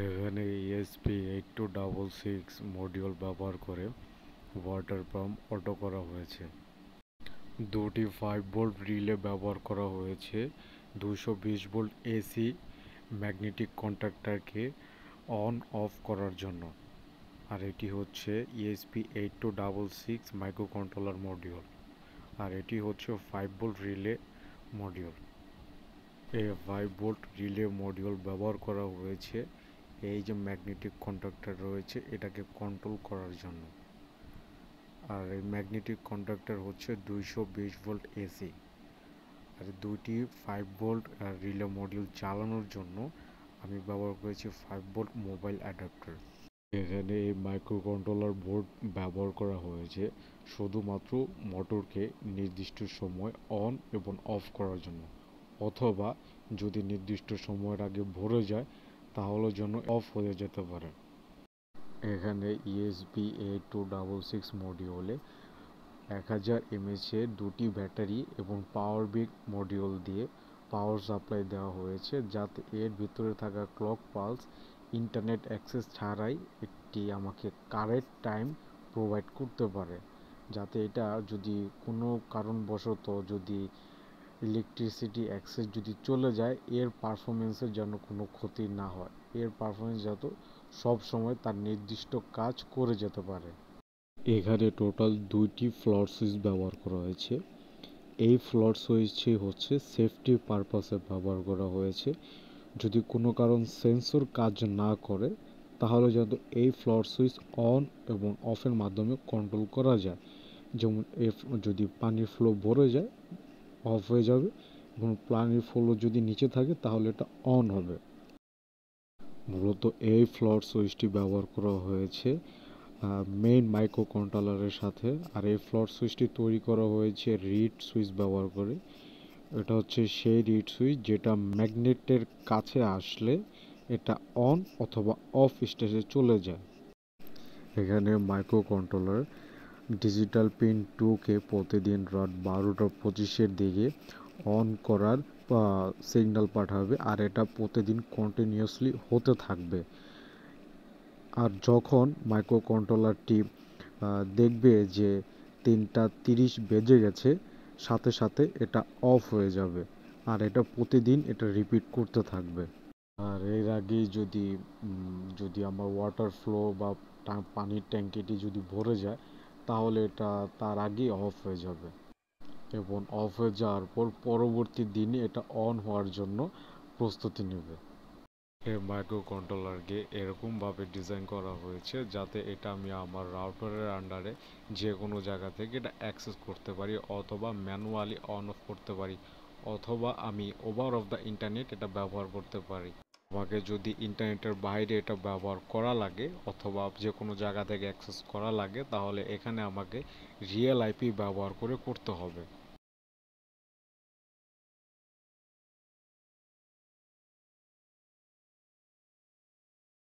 এখানে ESP8266 module ব্যবহার করে ওয়াটার পাম্প অটো করা হয়েছে। দুটি 5 ভোল্ট রিলে ব্যবহার করা হয়েছে 220 ভোল্ট এসি ম্যাগনেটিক কন্ট্যাক্টরকে অন অফ করার জন্য। আর এটি হচ্ছে ESP8266 মাইক্রোকন্ট্রোলার মডিউল। আর এটি হচ্ছে 5 ভোল্ট রিলে মডিউল। এই 5 ভোল্ট রিলে মডিউল ব্যবহার করা হয়েছে এই যে ম্যাগনেটিক কন্ডাক্টর রয়েছে এটাকে কন্ট্রোল করার জন্য। আর এই ম্যাগনেটিক কন্ডাক্টর হচ্ছে 220 ভোল্ট এসি। আর দুইটি 5 ভোল্ট রিলে মডিউল চালানোর জন্য আমি ব্যবহার করেছি 5 ভোল্ট মোবাইল অ্যাডাপ্টার। এখানে এই মাইক্রোকন্ট্রোলার বোর্ড ব্যবহার করা হয়েছে শুধুমাত্র মোটরকে নির্দিষ্ট সময় অন এবং অফ করার জন্য, অথবা যদি নির্দিষ্ট সময়ের আগে ভরে যায় তাহলে যেন অফ হয়ে যেতে পারে। এখানে ESP8266 মডিউলে 1000 mAh এর দুটি ব্যাটারি এবং পাওয়ার ব্যাংক মডিউল দিয়ে পাওয়ার সাপ্লাই দেওয়া হয়েছে, যাতে এর ভিতরে থাকা ক্লক পালস ইন্টারনেট অ্যাক্সেস ছাড়াই একটি আমাকে কারেক্ট টাইম প্রোভাইড করতে পারে, যাতে এটা যদি কোনো কারণবশত যদি ইলেকট্রিসিটি অ্যাক্সেস যদি চলে যায় এর পারফরমেন্সের যেন কোনো ক্ষতি না হয়, এর পারফরমেন্স যত সব সময় তার নির্দিষ্ট কাজ করে যেতে পারে। এখানে টোটাল দুইটি ফ্লোর সুইচ ব্যবহার করা হয়েছে। এই ফ্লোর সুইচটি হচ্ছে সেফটি পারপাসে ব্যবহার করা হয়েছে। যদি কোনো কারণ সেন্সর কাজ না করে তাহলে যেন এই ফ্লোর সুইচ অন এবং অফের মাধ্যমে কন্ট্রোল করা যায়। যেমন যদি পানির ফ্লো ভরে যায় অফ হয়ে যাবে, এবং পানির ফ্লো যদি নিচে থাকে তাহলে এটা অন হবে। মূলত এই ফ্লোর সুইচটি ব্যবহার করা হয়েছে মেইন মাইক্রো কন্ট্রোলারের সাথে। আর এই ফ্লোর সুইচটি তৈরি করা হয়েছে রিড সুইচ ব্যবহার করে। এটা হচ্ছে সেই রিড সুইচ যেটা ম্যাগনেটের কাছে আসলে এটা অন অথবা অফ স্টেজে চলে যায়। এখানে মাইক্রো কন্ট্রোলার ডিজিটাল পিন 2কে প্রতিদিন রাত 12:25 দিকে অন করার সিগন্যাল পাঠাবে, আর এটা প্রতিদিন কন্টিনিউয়াসলি হতে থাকবে। আর যখন মাইক্রো কন্ট্রোলারটি দেখবে যে 3:30 বেজে গেছে সাথে সাথে এটা অফ হয়ে যাবে, আর এটা প্রতিদিন এটা রিপিট করতে থাকবে। আর এর আগেই যদি যদি আমার ওয়াটার ফ্লো বা পানির ট্যাঙ্কিটি যদি ভরে যায় তাহলে এটা তার আগেই অফ হয়ে যাবে, এবং অফ হয়ে যাওয়ার পর পরবর্তী দিনে এটা অন হওয়ার জন্য প্রস্তুতি নেবে। এই মাইক্রো কন্ট্রোলারকে এরকমভাবে ডিজাইন করা হয়েছে যাতে এটা আমি আমার রাউটারের আন্ডারে যে কোনো জায়গা থেকে এটা অ্যাক্সেস করতে পারি, অথবা ম্যানুয়ালি অন অফ করতে পারি, অথবা আমি ওভার অফ দ্য ইন্টারনেট এটা ব্যবহার করতে পারি। আমাকে যদি ইন্টারনেটের বাইরে এটা ব্যবহার করা লাগে অথবা যে কোনো জায়গা থেকে অ্যাক্সেস করা লাগে তাহলে এখানে আমাকে রিয়েল আইপি ব্যবহার করে করতে হবে।